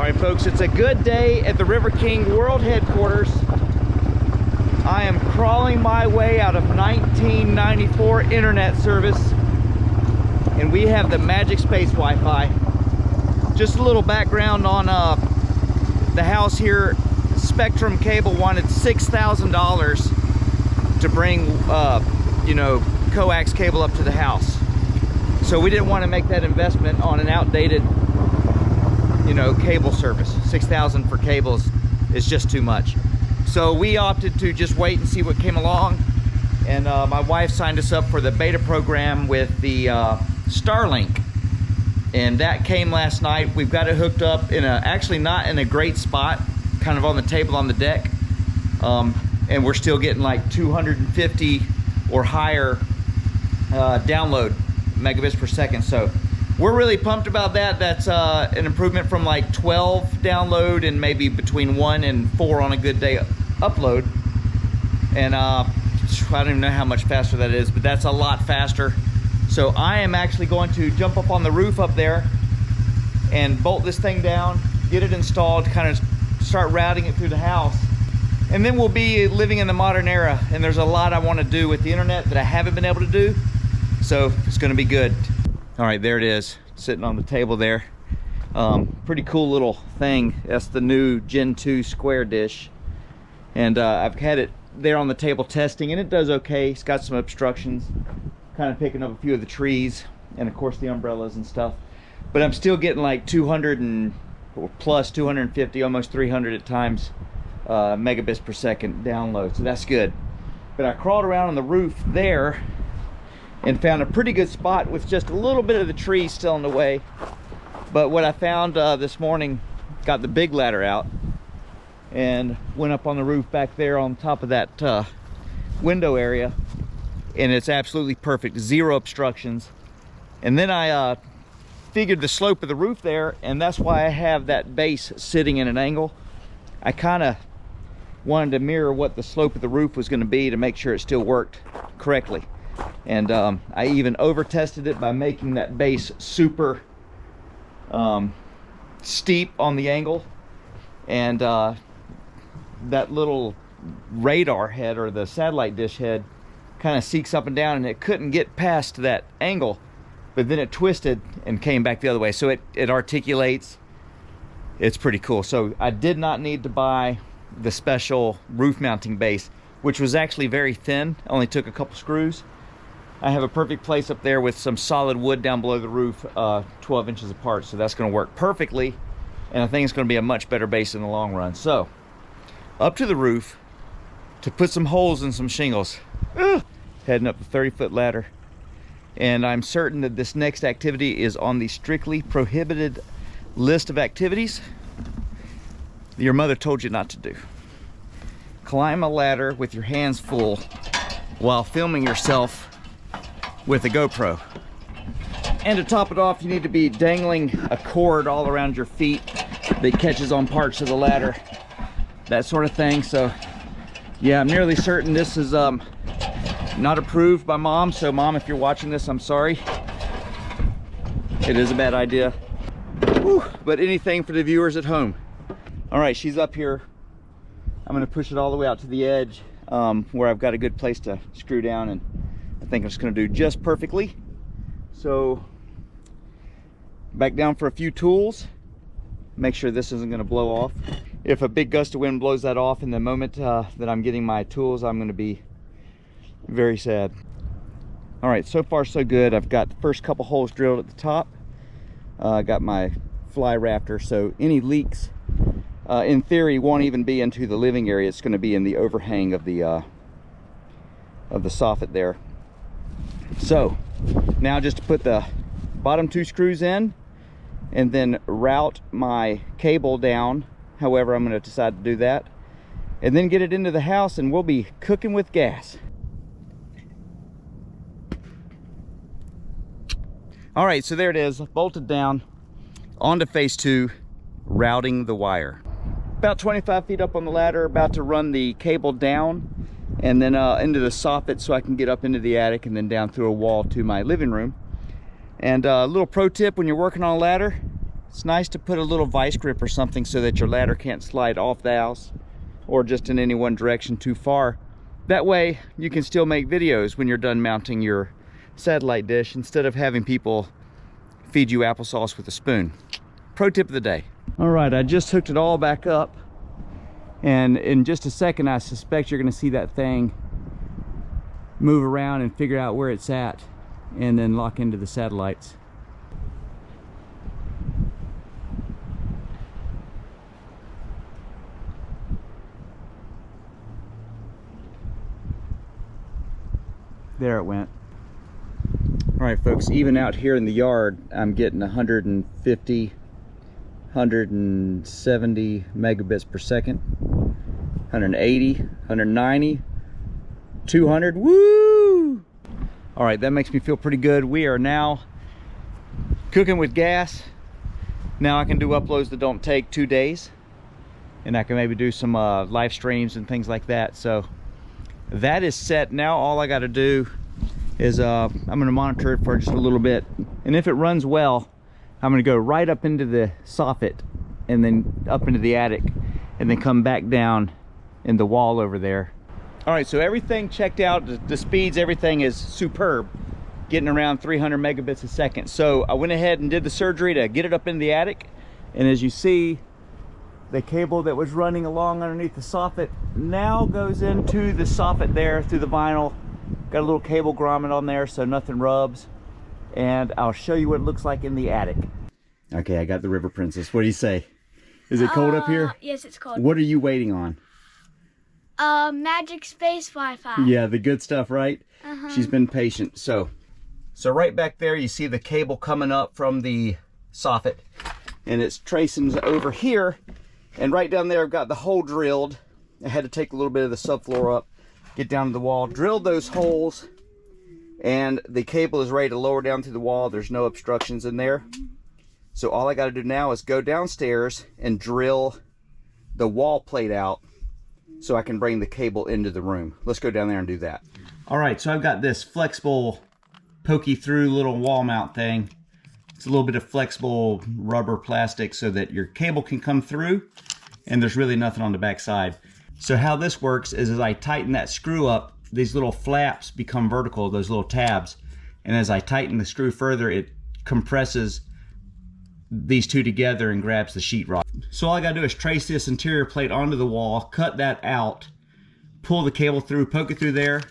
Alright folks, it's a good day at the River King World Headquarters. I am crawling my way out of 1994 internet service, and we have the Magic Space Wi-Fi. Just a little background on the house here. Spectrum Cable wanted $6,000 to bring you know, coax cable up to the house. So we didn't want to make that investment on an outdated, you know, cable service. $6,000 for cables is just too much. So we opted to just wait and see what came along, and my wife signed us up for the beta program with the Starlink, and that came last night. We've got it hooked up in a, actually not in a great spot, kind of on the table on the deck, and we're still getting like 250 or higher download megabits per second. So we're really pumped about that. That's an improvement from like 12 download and maybe between 1 and 4 on a good day upload. And I don't even know how much faster that is, but that's a lot faster. So I am actually going to jump up on the roof up there and bolt this thing down, get it installed, kind of start routing it through the house. And then we'll be living in the modern era, and there's a lot I want to do with the internet that I haven't been able to do. So it's going to be good. All right, there it is, sitting on the table there. Pretty cool little thing. That's the new Gen 2 square dish. And I've had it there on the table testing, and it does okay. It's got some obstructions, kind of picking up a few of the trees, and of course the umbrellas and stuff. But I'm still getting like 200 and or plus 250, almost 300 at times, megabits per second download. So that's good. But I crawled around on the roof there and found a pretty good spot with just a little bit of the tree still in the way. But what I found this morning, got the big ladder out and went up on the roof back there on top of that window area, and it's absolutely perfect, zero obstructions. And then I figured the slope of the roof there, and that's why I have that base sitting in an angle. I kind of wanted to mirror what the slope of the roof was going to be to make sure it still worked correctly. And I even over tested it by making that base super steep on the angle, and that little radar head, or the satellite dish head, kind of seeks up and down, and it couldn't get past that angle, but then it twisted and came back the other way, so it articulates. It's pretty cool. So I did not need to buy the special roof mounting base, which was actually very thin, only took a couple screws. I have a perfect place up there with some solid wood down below the roof, 12 inches apart, so that's going to work perfectly, and I think it's going to be a much better base in the long run. So up to the roof to put some holes in some shingles. Heading up the 30-foot ladder, and I'm certain that this next activity is on the strictly prohibited list of activities your mother told you not to do. Climb a ladder with your hands full while filming yourself with a GoPro. And to top it off, you need to be dangling a cord all around your feet that catches on parts of the ladder, that sort of thing. So yeah, I'm nearly certain this is not approved by Mom. So Mom, if you're watching this, I'm sorry. It is a bad idea. Whew, but anything for the viewers at home. All right, she's up here. I'm gonna push it all the way out to the edge, where I've got a good place to screw down, and I think it's gonna do just perfectly. So back down for a few tools, make sure this isn't gonna blow off. If a big gust of wind blows that off in the moment that I'm getting my tools, I'm gonna be very sad. All right, so far so good. I've got the first couple holes drilled at the top. I got my fly rafter, so any leaks in theory won't even be into the living area. It's going to be in the overhang of the soffit there. So now just to put the bottom 2 screws in and then route my cable down however I'm going to decide to do that, and then get it into the house, and we'll be cooking with gas. All right, so there it is, bolted down onto phase 2, routing the wire. About 25 feet up on the ladder, about to run the cable down and then into the soffit so I can get up into the attic and then down through a wall to my living room. And a little pro tip when you're working on a ladder, It's nice to put a little vice grip or something so that your ladder can't slide off the house or just in any one direction too far. That way you can still make videos when you're done mounting your satellite dish instead of having people feed you applesauce with a spoon. Pro tip of the day. All right, I just hooked it all back up, and in just a second I suspect you're gonna see that thing move around and figure out where it's at and then lock into the satellites. There it went. All right, folks, even out here in the yard, I'm getting 150, 170 megabits per second, 180, 190, 200, woo! All right, that makes me feel pretty good. We are now cooking with gas. Now I can do uploads that don't take 2 days, and I can maybe do some live streams and things like that. So that is set. Now all I got to do is I'm going to monitor it for just a little bit, and if it runs well, I'm going to go right up into the soffit and then up into the attic and then come back down in the wall over there. All right, so everything checked out, the speeds, everything is superb, getting around 300 megabits a second. So I went ahead and did the surgery to get it up in the attic, and as you see, the cable that was running along underneath the soffit now goes into the soffit there through the vinyl. Got a little cable grommet on there so nothing rubs, and I'll show you what it looks like in the attic. Okay, I got the River Princess. What do you say? Is it cold up here? Yes, it's cold. What are you waiting on? Magic Space Wi-Fi. Yeah, the good stuff, right? She's been patient. So right back there you see the cable coming up from the soffit, and it's tracing over here, and right down there I've got the hole drilled. I had to take a little bit of the subfloor up, get down to the wall, drill those holes, and the cable is ready to lower down through the wall. There's no obstructions in there. So all I got to do now is go downstairs and drill the wall plate out so I can bring the cable into the room. Let's go down there and do that. All right, so I've got this flexible pokey through little wall mount thing. It's a little bit of flexible rubber plastic so that your cable can come through and there's really nothing on the back side. So how this works is as I tighten that screw up, these little flaps become vertical, those little tabs. And as I tighten the screw further, it compresses these two together and grabs the sheetrock. So all I gotta do is trace this interior plate onto the wall, cut that out, pull the cable through, poke it through there,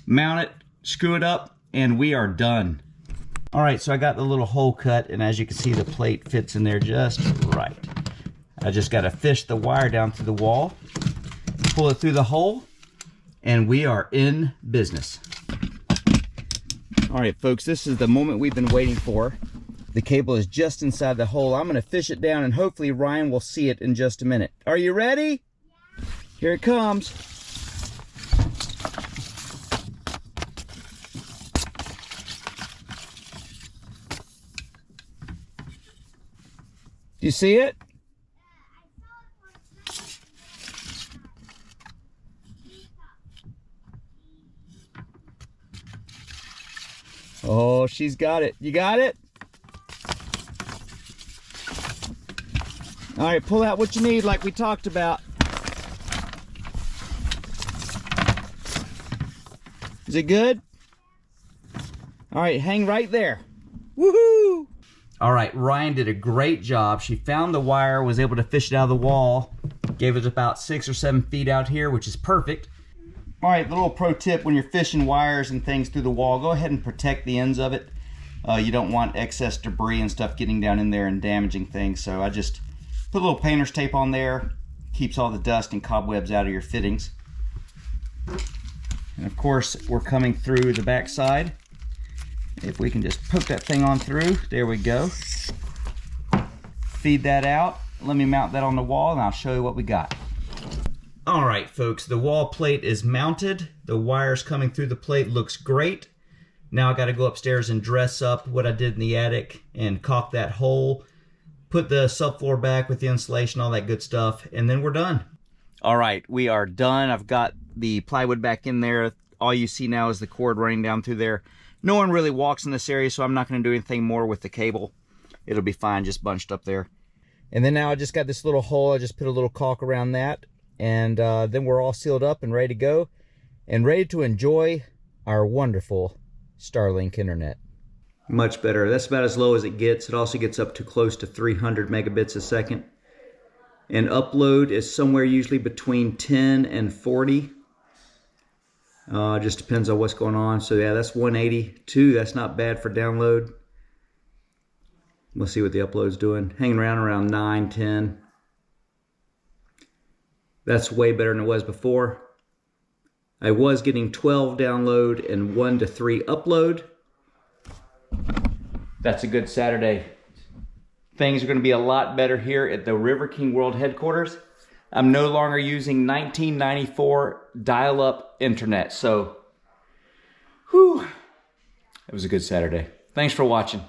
mount it, screw it up, and we are done. All right, so I got the little hole cut, and as you can see, the plate fits in there just right. I just gotta fish the wire down through the wall, pull it through the hole, and we are in business. All right, folks, this is the moment we've been waiting for. The cable is just inside the hole. I'm gonna fish it down, and hopefully Ryan will see it in just a minute. Are you ready? Yeah. Here it comes. Do you see it? Oh, she's got it. You got it? All right, pull out what you need like we talked about. Is it good? All right, hang right there. Woohoo! All right, Ryan did a great job. She found the wire, was able to fish it out of the wall, gave it about 6 or 7 feet out here, which is perfect. All right, little pro tip, when you're fishing wires and things through the wall, go ahead and protect the ends of it. You don't want excess debris and stuff getting down in there and damaging things, so I just put a little painter's tape on there, keeps all the dust and cobwebs out of your fittings. And of course, we're coming through the back side. If we can just poke that thing on through, there we go. Feed that out. Let me mount that on the wall and I'll show you what we got. All right, folks, the wall plate is mounted. The wires coming through the plate looks great. Now I gotta go upstairs and dress up what I did in the attic and caulk that hole, put the subfloor back with the insulation, all that good stuff, and then we're done. All right, we are done. I've got the plywood back in there. All you see now is the cord running down through there. No one really walks in this area, so I'm not gonna do anything more with the cable. it'll be fine just bunched up there. And then now I just got this little hole. I just put a little caulk around that, and then we're all sealed up and ready to go and ready to enjoy our wonderful Starlink internet. Much better. That's about as low as it gets. It also gets up to close to 300 megabits a second. And upload is somewhere usually between 10 and 40. Just depends on what's going on. So yeah, that's 182. That's not bad for download. We'll see what the upload's doing. Hanging around 9, 10. That's way better than it was before. I was getting 12 download and 1 to 3 upload. That's a good Saturday. Things are going to be a lot better here at the River King World headquarters. I'm no longer using 1994 dial-up internet. So, whew, it was a good Saturday. Thanks for watching.